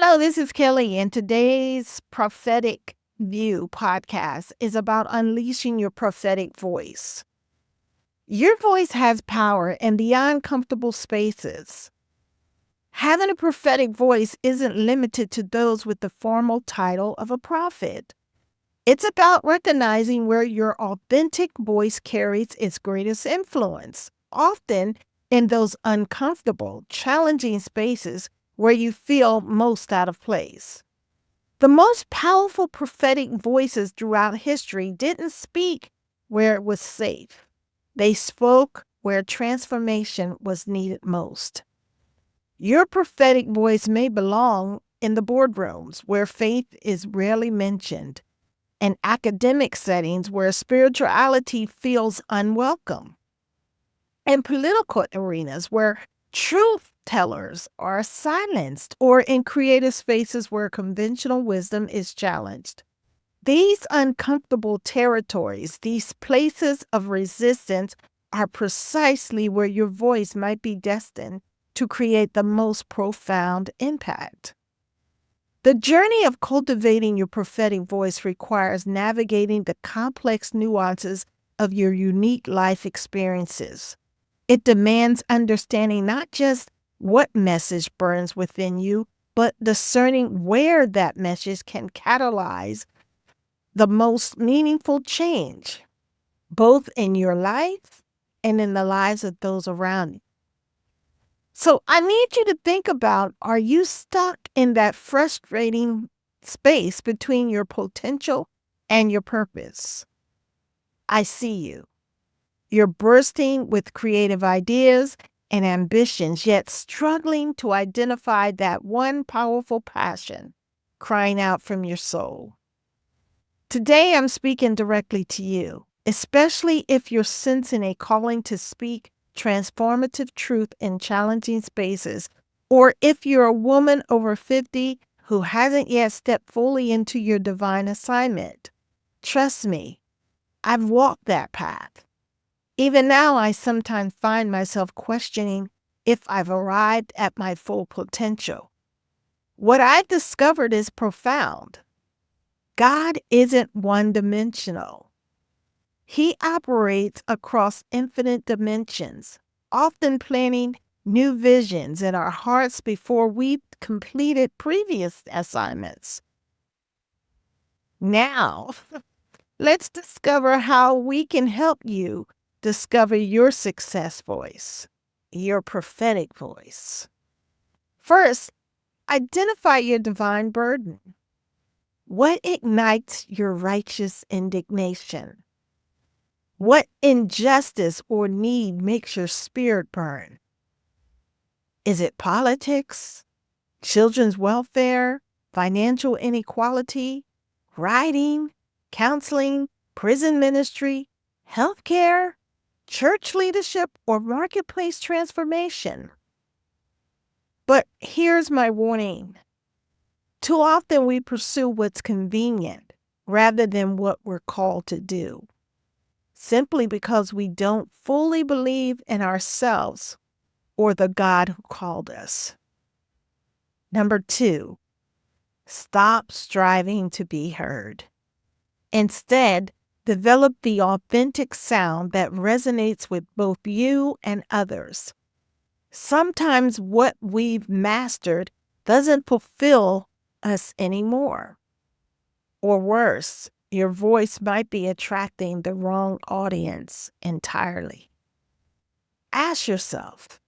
Hello, this is Kelly, and today's Prophetic View podcast is about unleashing your prophetic voice. Your voice has power in the uncomfortable spaces. Having a prophetic voice isn't limited to those with the formal title of a prophet. It's about recognizing where your authentic voice carries its greatest influence, often in those uncomfortable, challenging spaces where you feel most out of place. The most powerful prophetic voices throughout history didn't speak where it was safe. They spoke where transformation was needed most. Your prophetic voice may belong in the boardrooms where faith is rarely mentioned, and academic settings where spirituality feels unwelcome, and political arenas where truth tellers are silenced, or in creative spaces where conventional wisdom is challenged. These uncomfortable territories, these places of resistance, are precisely where your voice might be destined to create the most profound impact. The journey of cultivating your prophetic voice requires navigating the complex nuances of your unique life experiences. It demands understanding not just what message burns within you, but discerning where that message can catalyze the most meaningful change, both in your life and in the lives of those around you. So I need you to think about, are you stuck in that frustrating space between your potential and your purpose? I see you. You're bursting with creative ideas and ambitions, yet struggling to identify that one powerful passion crying out from your soul. Today, I'm speaking directly to you, especially if you're sensing a calling to speak transformative truth in challenging spaces, or if you're a woman over 50 who hasn't yet stepped fully into your divine assignment. Trust me, I've walked that path. Even now, I sometimes find myself questioning if I've arrived at my full potential. What I've discovered is profound. God isn't one-dimensional. He operates across infinite dimensions, often planting new visions in our hearts before we've completed previous assignments. Now, let's discover how we can help you discover your success voice, your prophetic voice. First, identify your divine burden. What ignites your righteous indignation? What injustice or need makes your spirit burn? Is it politics, children's welfare, financial inequality, writing, counseling, prison ministry, healthcare, church leadership, or marketplace transformation? But here's my warning. Too often we pursue what's convenient rather than what we're called to do, simply because we don't fully believe in ourselves or the God who called us. Number 2, stop striving to be heard. Instead, develop the authentic sound that resonates with both you and others. Sometimes what we've mastered doesn't fulfill us anymore. Or worse, your voice might be attracting the wrong audience entirely. Ask yourself,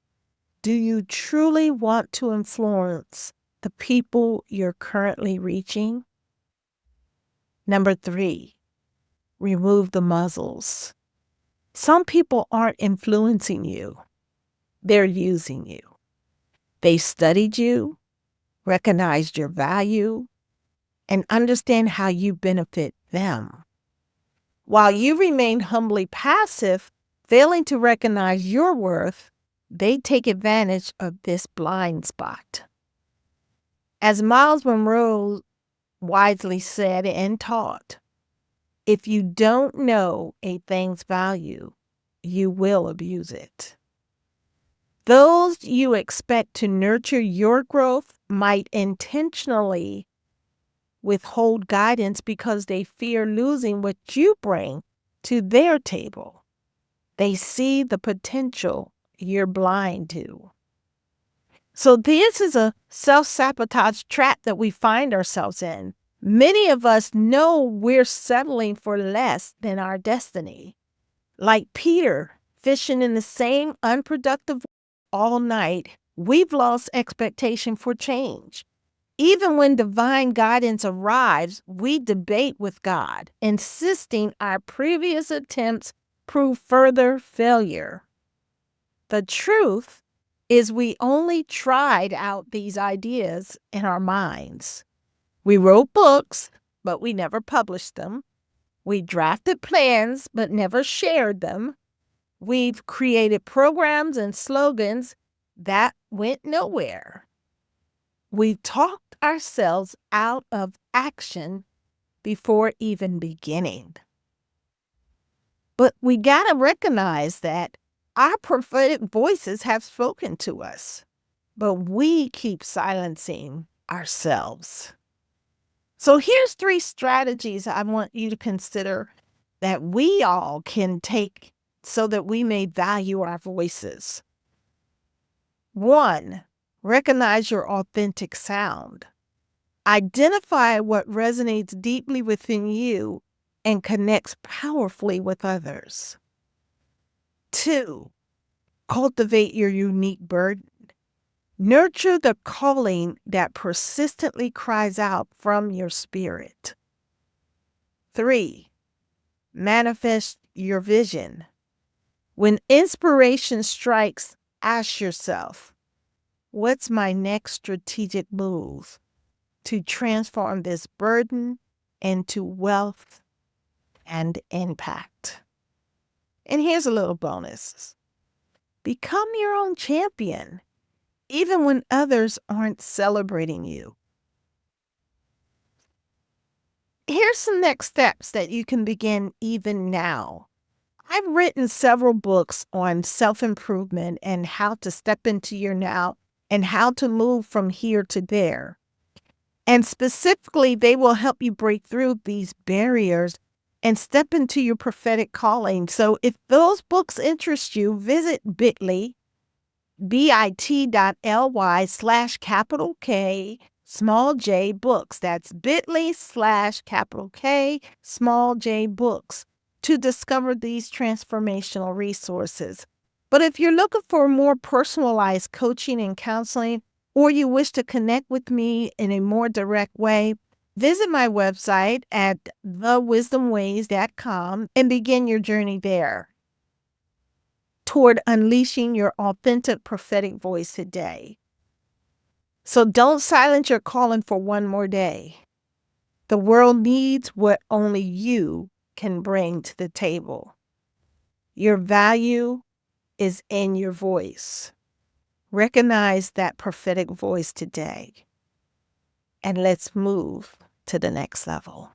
do you truly want to influence the people you're currently reaching? Number 3, remove the muzzles. Some people aren't influencing you. They're using you. They studied you, recognized your value, and understand how you benefit them. While you remain humbly passive, failing to recognize your worth, they take advantage of this blind spot. As Miles Monroe wisely said and taught, if you don't know a thing's value, you will abuse it. Those you expect to nurture your growth might intentionally withhold guidance because they fear losing what you bring to their table. They see the potential you're blind to. So this is a self-sabotage trap that we find ourselves in. Many of us know we're settling for less than our destiny. Like Peter, fishing in the same unproductive all night, we've lost expectation for change. Even when divine guidance arrives, we debate with God, insisting our previous attempts prove further failure. The truth is we only tried out these ideas in our minds. We wrote books, but we never published them. We drafted plans, but never shared them. We've created programs and slogans that went nowhere. We talked ourselves out of action before even beginning. But we got to recognize that our prophetic voices have spoken to us, but we keep silencing ourselves. So here's 3 strategies I want you to consider that we all can take so that we may value our voices. 1, recognize your authentic sound. Identify what resonates deeply within you and connects powerfully with others. 2, cultivate your unique burden. Nurture the calling that persistently cries out from your spirit. 3, manifest your vision. When inspiration strikes, ask yourself, what's my next strategic move to transform this burden into wealth and impact? And here's a little bonus. Become your own champion, even when others aren't celebrating you. Here's some next steps that you can begin even now. I've written several books on self-improvement and how to step into your now and how to move from here to there. And specifically, they will help you break through these barriers and step into your prophetic calling. So if those books interest you, visit bit.ly/K small j books. That's bit.ly/K small j books to discover these transformational resources. But if you're looking for more personalized coaching and counseling, or you wish to connect with me in a more direct way, visit my website at thewisdomways.com and begin your journey there toward unleashing your authentic prophetic voice today. So don't silence your calling for one more day. The world needs what only you can bring to the table. Your value is in your voice. Recognize that prophetic voice today, and let's move to the next level.